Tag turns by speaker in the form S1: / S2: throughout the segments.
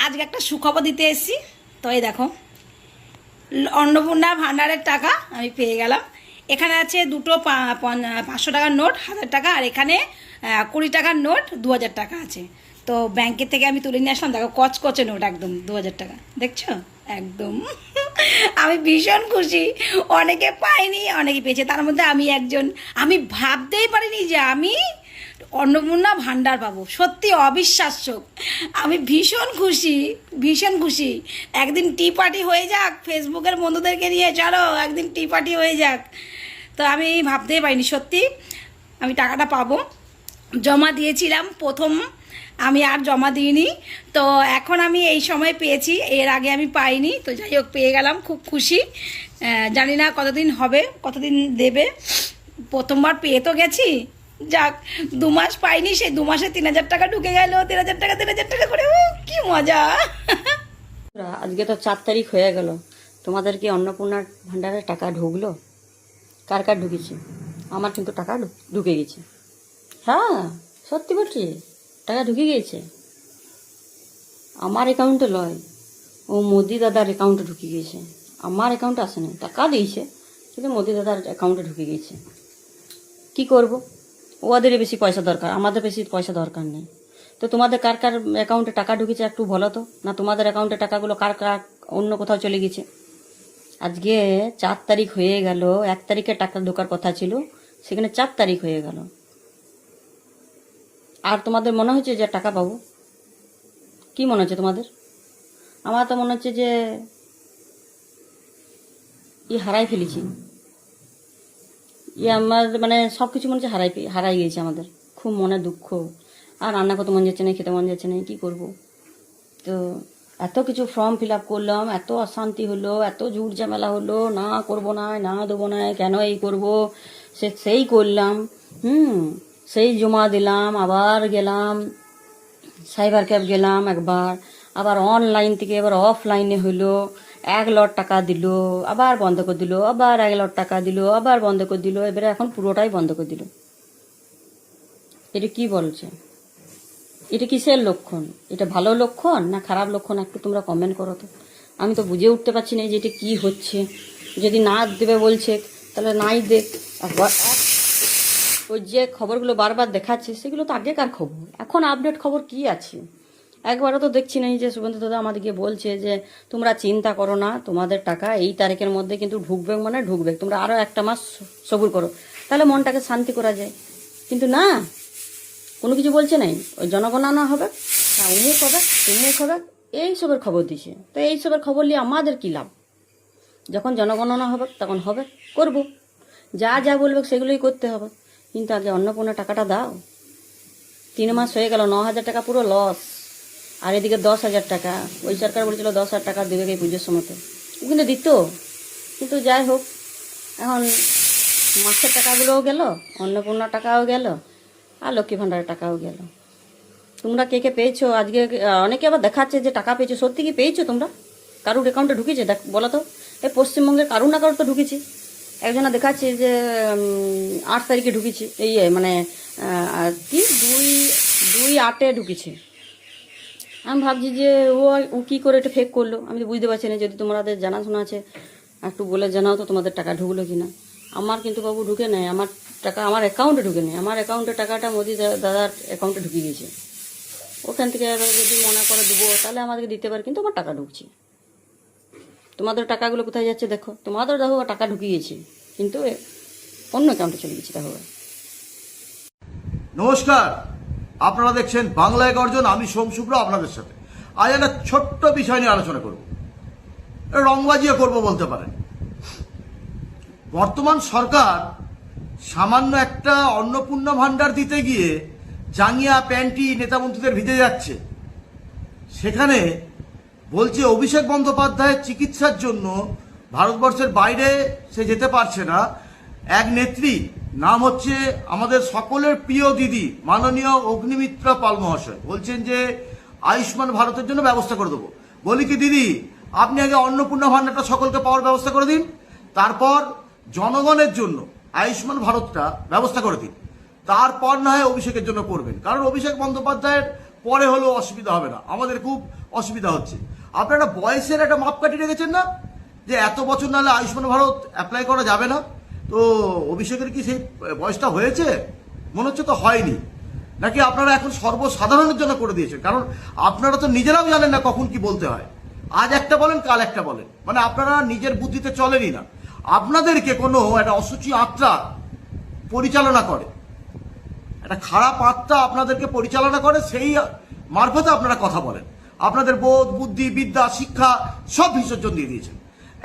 S1: আজকে একটা সুখবর দিতে এসেছি। তো এই দেখো, অন্নপূর্ণা ভান্ডারের টাকা আমি পেয়ে গেলাম। এখানে আছে দুটো 500 টাকার নোট 1000 টাকা, আর এখানে 20 টাকার নোট 2000 টাকা আছে। তো ব্যাংকের থেকে আমি তুলে নিয়ে আসলাম। দেখো, কচকচে নোট একদম 2000 টাকা, দেখছো একদম। আমি ভীষণ খুশি। অনেকে পায়নি, অনেকে পেয়েছে, তার মধ্যে আমি একজন। আমি ভাবতেই পারিনি যে আমি অন্নপূর্ণা ভান্ডার পাবো। সত্যি অবিশ্বাস্য। আমি ভীষণ খুশি, ভীষণ খুশি। একদিন টি পার্টি হয়ে যাক, ফেসবুকের বন্ধুদেরকে নিয়ে চলো একদিন টি পার্টি হয়ে যাক। তো আমি ভাবতেই পারিনি সত্যি আমি টাকাটা পাবো। জমা দিয়েছিলাম প্রথম, আমি আর জমা দিইনি। তো এখন আমি এই সময় পেয়েছি, এর আগে আমি পাইনি। তো যাই হোক, পেয়ে গেলাম, খুব খুশি। জানি না কতদিন হবে, কতদিন দেবে। প্রথমবার পেয়ে তো গেছি, যাক। 2 মাস পাইনি, সেই 2 মাসে 3000 টাকা ঢুকে গেল। 3000 টাকা 3000 টাকা করে, কি মজা।
S2: আজকে তো 4 তারিখ হয়ে গেল, তোমাদের কি অন্নপূর্ণার ভান্ডারে টাকা ঢুকলো? কার কার ঢুকেছে? আমার কিন্তু টাকা ঢুকে গেছে। হ্যাঁ, সত্যি বলছি, টাকা ঢুকে গিয়েছে। আমার অ্যাকাউন্টে লয়, ও মোদি দাদার অ্যাকাউন্টে ঢুকে গিয়েছে। আমার অ্যাকাউন্টে আসেনি, টাকা দিয়েছে কিন্তু মোদি দাদার অ্যাকাউন্টে ঢুকে গিয়েছে। কি করব? ওদের বেশি পয়সা দরকার, আমাদের বেশি পয়সা দরকার নেই। তো তোমাদের কার কার অ্যাকাউন্টে টাকা ঢুকেছে একটু বলো তো। না তোমাদের অ্যাকাউন্টে টাকাগুলো কার কার অন্য কোথাও চলে গেছে? আজকে 4 তারিখ হয়ে গেল, 1 তারিখে টাকা ঢোকার কথা ছিল, সেখানে 4 তারিখ হয়ে গেল। আর তোমাদের মনে হচ্ছে যে টাকা পাবো? কি মনে হচ্ছে তোমাদের? আমার তো মনে হচ্ছে যে হারাই ফেলেছি। আমার মানে সব কিছু মনে হচ্ছে হারাই গিয়েছে আমাদের। খুব মনে দুঃখ। আর রান্না করতে মন যাচ্ছে না, খেতে মন যাচ্ছে না, কী করব? তো এত কিছু ফর্ম ফিল আপ করলাম, এত অশান্তি হলো, এত ঝুট ঝামেলা হলো, না করবো না, না দেবো না, কেন এই করবো, সেই করলাম। সেই জমা দিলাম, আবার গেলাম সাইবার ক্যাফ গেলাম একবার, আবার অনলাইন থেকে এবার অফলাইনে হইলো। 1 লট টাকা দিল, আবার বন্ধ করে দিল, আবার 1 লট টাকা দিল, আবার বন্ধ করে দিল। এবারে এখন পুরোটাই বন্ধ করে দিল। এটা কি বলছে? এটা কিসের লক্ষণ? এটা ভালো লক্ষণ না খারাপ লক্ষণ? একটু তোমরা কমেন্ট করো তো। আমি তো বুঝে উঠতে পারছি না যে এটা কি হচ্ছে। যদি না দেবে বলছে তাহলে নাই দেখ। ওই যে খবরগুলো বারবার দেখাচ্ছে সেগুলো তো আগেকার খবর, এখন আপডেট খবর কি আছে? একবারও তো দেখছি না যে সুগন্ধ দাদা আমাদেরকে বলছে যে তোমরা চিন্তা করো না, তোমাদের টাকা এই তারিখের মধ্যে কিন্তু ঢুকবে, মানে ঢুকবে, তোমরা আরও 1 মাস সবুর করো, তাহলে মনটাকে শান্তি করা যায়। কিন্তু না, কোনো কিছু বলছে নাই। ওই জনগণনা হবে, অমুক হবে, তমুক হবে, এইসবের খবর দিছে। তো এইসবের খবর নিয়ে আমাদের কী লাভ? যখন জনগণনা হবে তখন হবে, করব, যা যা বলবে সেগুলোই করতে হবে। কিন্তু আগে অন্নপূর্ণা টাকাটা দাও। 3 মাস হয়ে গেল, 9000 টাকা পুরো লস। আর এদিকে 10,000 টাকা, ওই সরকার বলেছিল 10,000 টাকা দেবে এই পুজোর সময়তে, কিন্তু দিত। কিন্তু যাই হোক, এখন মাসের টাকাগুলোও গেল, অন্নপূর্ণা টাকাও গেল, আর লক্ষ্মী ভাণ্ডারের টাকাও গেল। তোমরা কে কে পেয়েছো? আজকে অনেকে আবার দেখাচ্ছে যে টাকা পেয়েছো। সত্যি কি পেয়েছো তোমরা? কারুর অ্যাকাউন্টে ঢুকেছে? দেখ বলো তো। এই পশ্চিমবঙ্গের কারুর না কারুর তো ঢুকেছে। একজনা দেখাচ্ছে যে 8 তারিখে ঢুকেছে, এই মানে কি 2/8-এ ঢুকেছে। আমি ভাবছি যে ও কী করে এটা ফেক করলো, আমি তো বুঝতে পারছি না। যদি তোমাদের জানাশোনা আছে একটু বলে জানাও তো তোমাদের টাকা ঢুকলো কি না। আমার কিন্তু বাবু ঢুকে নেয়, আমার টাকা আমার অ্যাকাউন্টে ঢুকে নেয়। আমার অ্যাকাউন্টে টাকাটা মোদি দাদার অ্যাকাউন্টে ঢুকে গিয়েছে। ওখান থেকে এবার যদি মনে করে দেবো তাহলে আমাদেরকে দিতে পারে, কিন্তু আমার টাকা ঢুকছে। তোমাদের টাকাগুলো কোথায় যাচ্ছে দেখো। তোমাদের দেখো টাকা ঢুকে গিয়েছে, কিন্তু অন্য অ্যাকাউন্টে চলে গেছে দেখো।
S3: নমস্কার, আপনারা দেখছেন বাংলায় গর্জন। আমি সোম শুভ্র আপনাদের সাথে আজ একটা ছোট্ট বিষয় নিয়ে আলোচনা করব। রংবাজিও করব বলতে পারেন। বর্তমান সরকার সামান্য একটা অন্নপূর্ণা ভান্ডার দিতে গিয়ে জাঙ্গিয়া প্যান্টি নেতামন্ত্রীদের ভিজে যাচ্ছে। সেখানে বলছে অভিষেক বন্দ্যোপাধ্যায়ের চিকিৎসার জন্য ভারতবর্ষের বাইরে সে যেতে পারছে না। এক নেত্রী, নাম হচ্ছে আমাদের সকলের প্রিয় দিদি মাননীয় অগ্নিমিত্রা পাল মহাশয়, বলছেন যে আয়ুষ্মান ভারতের জন্য ব্যবস্থা করে দেবো। বলি কি দিদি, আপনি আগে অন্নপূর্ণা ভান্ডারটা সকলকে পাওয়ার ব্যবস্থা করে দিন, তারপর জনগণের জন্য আয়ুষ্মান ভারতটা ব্যবস্থা করে দিন, তারপর না হয় অভিষেকের জন্য করবেন। কারণ অভিষেক বন্দ্যোপাধ্যায়ের পরে হলেও অসুবিধা হবে না, আমাদের খুব অসুবিধা হচ্ছে। আপনারা বয়সের একটা মাপকাঠি রেখেছেন না, যে এত বছর নাহলে আয়ুষ্মান ভারত অ্যাপ্লাই করা যাবে না। তো অভিষেকের কি সেই বয়সটা হয়েছে? মনে হচ্ছে তো হয়নি। নাকি আপনারা এখন সর্বসাধারণের জন্য করে দিয়েছেন? কারণ আপনারা তো নিজেরাও জানেন না কখন কি বলতে হয়। আজ একটা বলেন, কাল একটা বলেন, মানে আপনারা নিজের বুদ্ধিতে চলেনই না। আপনাদেরকে কোনো একটা অসুচি আত্মা পরিচালনা করে, একটা খারাপ আত্মা আপনাদেরকে পরিচালনা করে, সেই মারফতে আপনারা কথা বলেন। আপনাদের বোধ, বুদ্ধি, বিদ্যা, শিক্ষা সব বিসর্জন দিয়ে দিয়েছেন।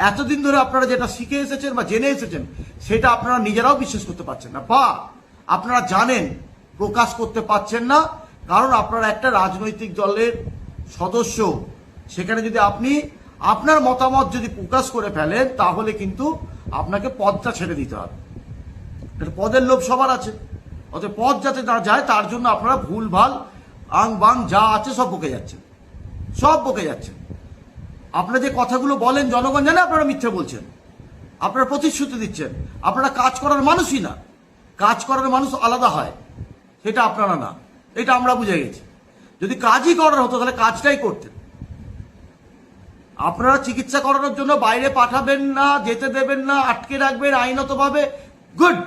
S3: এতদিন ধরে আপনারা যেটা শিখে এসেছেন বা জেনে এসেছেন, সেটা আপনারা নিজেরাও বিশ্বাস করতে পারছেন না, বা আপনারা জানেন প্রকাশ করতে পারছেন না, কারণ আপনারা একটা রাজনৈতিক দলের সদস্য। সেখানে যদি আপনি আপনার মতামত যদি প্রকাশ করে ফেলেন, তাহলে কিন্তু আপনাকে পদটা ছেড়ে দিতে হবে। একটা পদের লোভ সবার আছে, অতএব পদ যাতে না যায় তার জন্য আপনারা ভুল ভাল আং বাং যা আছে সব বকে যাচ্ছেন, সব বকে যাচ্ছেন। আপনারা যে কথাগুলো বলেন জনগণ জানে আপনারা মিথ্যে বলছেন, আপনারা প্রতিশ্রুতি দিচ্ছেন। আপনারা কাজ করার মানুষই না, কাজ করার মানুষ আলাদা হয়, সেটা আপনারা না, এটা আমরা বুঝে গেছি। যদি কাজই করার হতো তাহলে কাজটাই করতেন। আপনারা চিকিৎসা করানোর জন্য বাইরে পাঠাবেন না, যেতে দেবেন না, আটকে রাখবেন আইনতভাবে, গুড,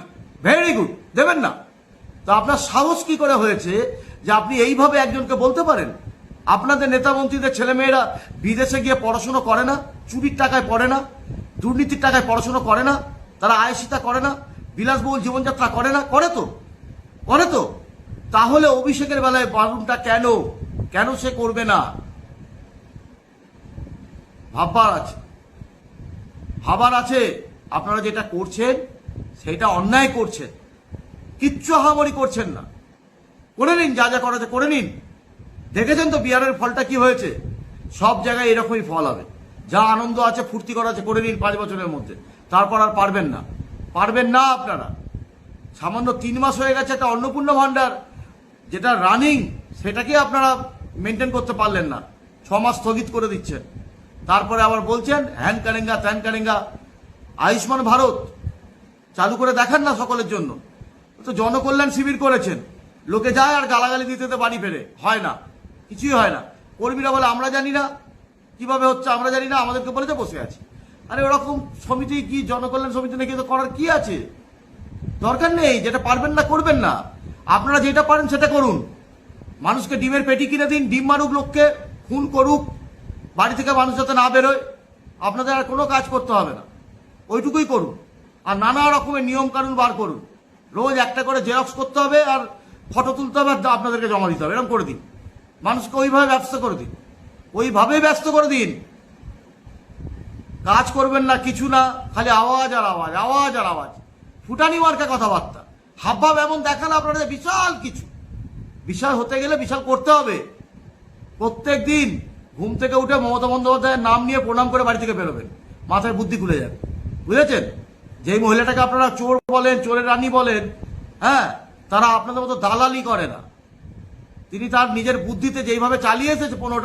S3: ভেরি গুড, দেবেন না। তো আপনার সাহস কি করে হয়েছে যে আপনি এইভাবে একজনকে বলতে পারেন? আপনাদের নেতা মন্ত্রীদের ছেলেমেয়েরা বিদেশে গিয়ে পড়াশোনা করে না, চুরির টাকায় পড়ে না, দুর্নীতির টাকায় পড়াশোনা করে না, তারা আয়সিতা করে না, বিলাসবহুল জীবনযাত্রা করে না? করে তো, করে তো। তাহলে অভিষেকের বেলায় বারুনটা কেন, কেন সে করবে না? ভাববার আছে, ভাবার আছে। আপনারা যেটা করছেন সেটা অন্যায় করছেন, কিচ্ছু হামারি করছেন না। করে নিন, যা যা করাছে করে নিন। দেখেছেন তো বিহারের ফলটা কি হয়েছে? সব জায়গায় এরকমই ফল হবে। যা আনন্দ আছে, ফুর্তি করা আছে করে নিন 5 বছরের মধ্যে, তারপর আর পারবেন না, পারবেন না আপনারা। সামান্য 3 মাস হয়ে গেছে একটা অন্নপূর্ণা ভান্ডার যেটা রানিং, সেটাকে আপনারা মেনটেন করতে পারলেন না, 6 মাস স্থগিত করে দিচ্ছেন। তারপরে আবার বলছেন হ্যান কারেঙ্গা ত্যান কারেঙ্গা। আয়ুষ্মান ভারত চালু করে দেখান না সকলের জন্য। তো জনকল্যাণ শিবির করেছেন, লোকে যায় আর গালাগালি দিতে দিতে বাড়ি ফেরে, হয় না, কিছুই হয় না। কর্মীরা বলে আমরা জানি না কিভাবে হচ্ছে, আমরা জানি না, আমাদেরকে বলেছে বসে আছি। আরে ওরকম সমিতি কি জনকল্যাণ সমিতি নাকি তো করার কি আছে? দরকার নেই। যেটা পারবেন না করবেন না, আপনারা যেটা পারেন সেটা করুন। মানুষকে ডিমের পেটি কিনে দিন, ডিম মারুক, লোককে খুন করুক, বাড়ি থেকে মানুষ যাতে না বেরোয়, আপনাদের আর কোনো কাজ করতে হবে না, ওইটুকুই করুন। আর নানা রকমের নিয়ম কানুন বার করুন, রোজ একটা করে জেরক্স করতে হবে আর ফটো তুলতে হবে আর আপনাদেরকে জমা দিতে হবে, এরকম করে দিন। মানুষকে ওইভাবে ব্যস্ত করে দিন, ওইভাবেই ব্যস্ত করে দিন। কাজ করবেন না, কিছু না, খালি আওয়াজ আর আওয়াজ, আওয়াজ আর আওয়াজ, ফুটানি মার্কা কথাবার্তা, হাবভাব এমন দেখালে আপনাদের বিশাল কিছু। বিশাল হতে গেলে বিশাল করতে হবে। প্রত্যেক দিন ঘুম থেকে উঠে মমতা বন্দ্যোপাধ্যায়ের নাম নিয়ে প্রণাম করে বাড়ি থেকে বেরোবেন, মাথায় বুদ্ধি খুলে যাবে, বুঝেছেন? যেই মহিলাটাকে আপনারা চোর বলেন, চোরের রানী বলেন, হ্যাঁ, তারা আপনাদের মতো দালালি করে না। তিনি তার নিজের বুদ্ধিতে যেইভাবে চালিয়ে এসেছে 15